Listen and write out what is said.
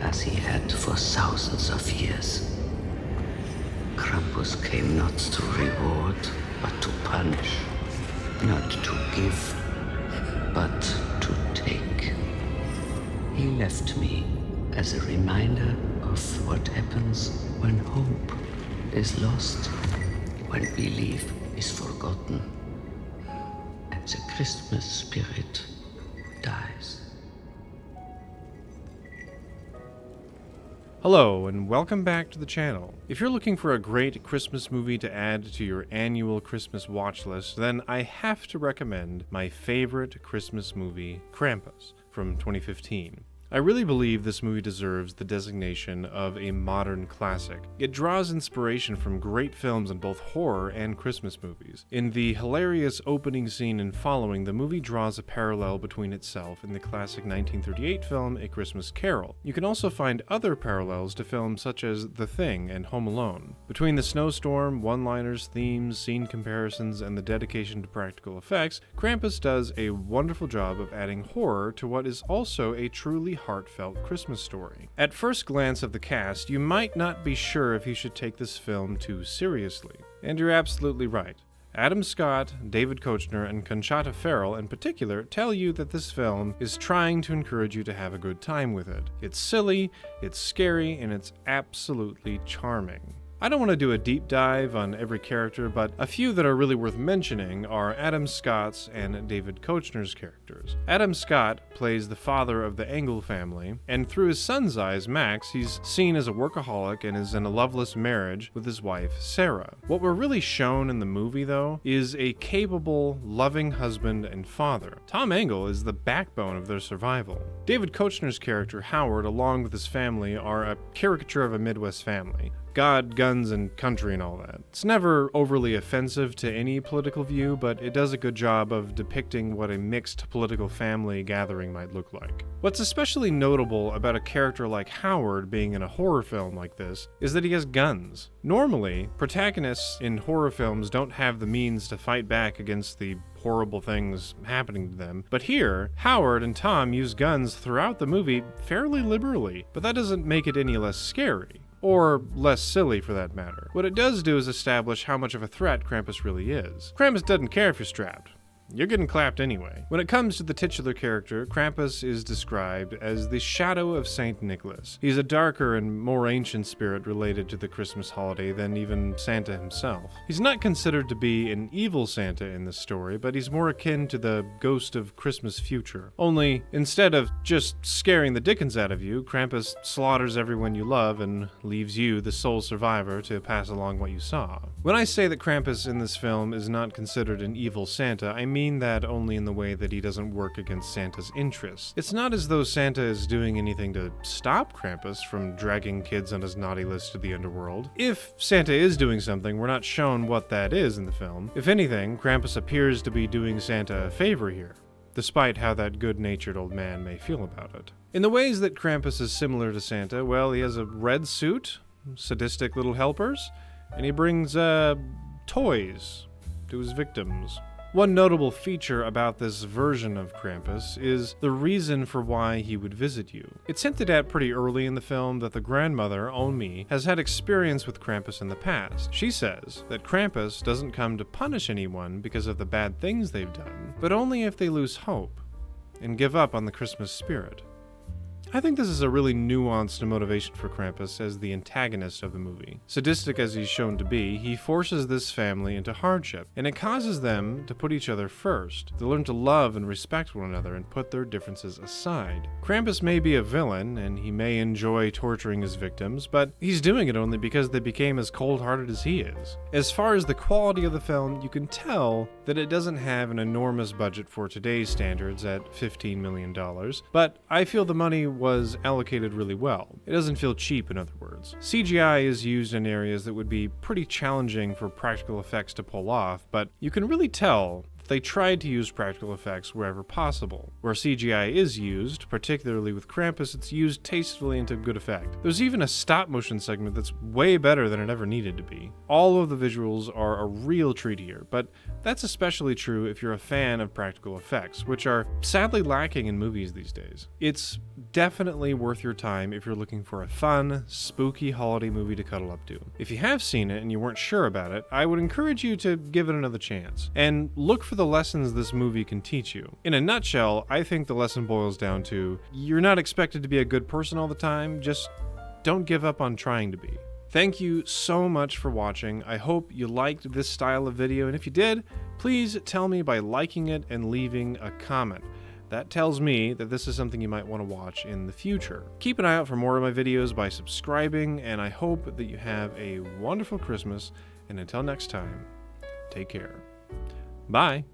as he had for thousands of years. Krampus came not to reward, but to punish. Not to give, but to take. He left me as a reminder of what happens when hope is lost, when belief is forgotten, and the Christmas spirit dies. Hello, and welcome back to the channel. If you're looking for a great Christmas movie to add to your annual Christmas watch list, then I have to recommend my favorite Christmas movie, Krampus, from 2015. I really believe this movie deserves the designation of a modern classic. It draws inspiration from great films in both horror and Christmas movies. In the hilarious opening scene and following, the movie draws a parallel between itself and the classic 1938 film A Christmas Carol. You can also find other parallels to films such as The Thing and Home Alone. Between the snowstorm, one-liners, themes, scene comparisons, and the dedication to practical effects, Krampus does a wonderful job of adding horror to what is also a truly heartfelt Christmas story. At first glance of the cast, you might not be sure if you should take this film too seriously. And you're absolutely right. Adam Scott, David Koechner, and Conchata Ferrell in particular tell you that this film is trying to encourage you to have a good time with it. It's silly, it's scary, and it's absolutely charming. I don't want to do a deep dive on every character, but a few that are really worth mentioning are Adam Scott's and David Koechner's characters. Adam Scott plays the father of the Engel family, and through his son's eyes, Max, he's seen as a workaholic and is in a loveless marriage with his wife, Sarah. What we're really shown in the movie, though, is a capable, loving husband and father. Tom Engel is the backbone of their survival. David Koechner's character, Howard, along with his family, are a caricature of a Midwest family. God, guns, and country and all that. It's never overly offensive to any political view, but it does a good job of depicting what a mixed political family gathering might look like. What's especially notable about a character like Howard being in a horror film like this is that he has guns. Normally, protagonists in horror films don't have the means to fight back against the horrible things happening to them, but here, Howard and Tom use guns throughout the movie fairly liberally, but that doesn't make it any less scary. Or less silly, for that matter. What it does do is establish how much of a threat Krampus really is. Krampus doesn't care if you're strapped. You're getting clapped anyway. When it comes to the titular character, Krampus is described as the shadow of Saint Nicholas. He's a darker and more ancient spirit related to the Christmas holiday than even Santa himself. He's not considered to be an evil Santa in this story, but he's more akin to the ghost of Christmas future. Only, instead of just scaring the dickens out of you, Krampus slaughters everyone you love and leaves you, the sole survivor, to pass along what you saw. When I say that Krampus in this film is not considered an evil Santa, I mean that only in the way that he doesn't work against Santa's interests. It's not as though Santa is doing anything to stop Krampus from dragging kids on his naughty list to the underworld. If Santa is doing something, we're not shown what that is in the film. If anything, Krampus appears to be doing Santa a favor here, despite how that good-natured old man may feel about it. In the ways that Krampus is similar to Santa, well, he has a red suit, sadistic little helpers, and he brings, toys to his victims. One notable feature about this version of Krampus is the reason for why he would visit you. It's hinted at pretty early in the film that the grandmother, Omi, has had experience with Krampus in the past. She says that Krampus doesn't come to punish anyone because of the bad things they've done, but only if they lose hope and give up on the Christmas spirit. I think this is a really nuanced motivation for Krampus as the antagonist of the movie. Sadistic as he's shown to be, he forces this family into hardship, and it causes them to put each other first, to learn to love and respect one another and put their differences aside. Krampus may be a villain, and he may enjoy torturing his victims, but he's doing it only because they became as cold-hearted as he is. As far as the quality of the film, you can tell that it doesn't have an enormous budget for today's standards at $15 million, but I feel the money was allocated really well. It doesn't feel cheap, in other words. CGI is used in areas that would be pretty challenging for practical effects to pull off, but you can really tell they tried to use practical effects wherever possible. Where CGI is used, particularly with Krampus, it's used tastefully and to good effect. There's even a stop-motion segment that's way better than it ever needed to be. All of the visuals are a real treat here, but that's especially true if you're a fan of practical effects, which are sadly lacking in movies these days. It's definitely worth your time if you're looking for a fun, spooky holiday movie to cuddle up to. If you have seen it and you weren't sure about it, I would encourage you to give it another chance, and look for the lessons this movie can teach you. In a nutshell, I think the lesson boils down to, you're not expected to be a good person all the time, just don't give up on trying to be. Thank you so much for watching. I hope you liked this style of video, and if you did, please tell me by liking it and leaving a comment. That tells me that this is something you might want to watch in the future. Keep an eye out for more of my videos by subscribing, and I hope that you have a wonderful Christmas, and until next time, take care. Bye!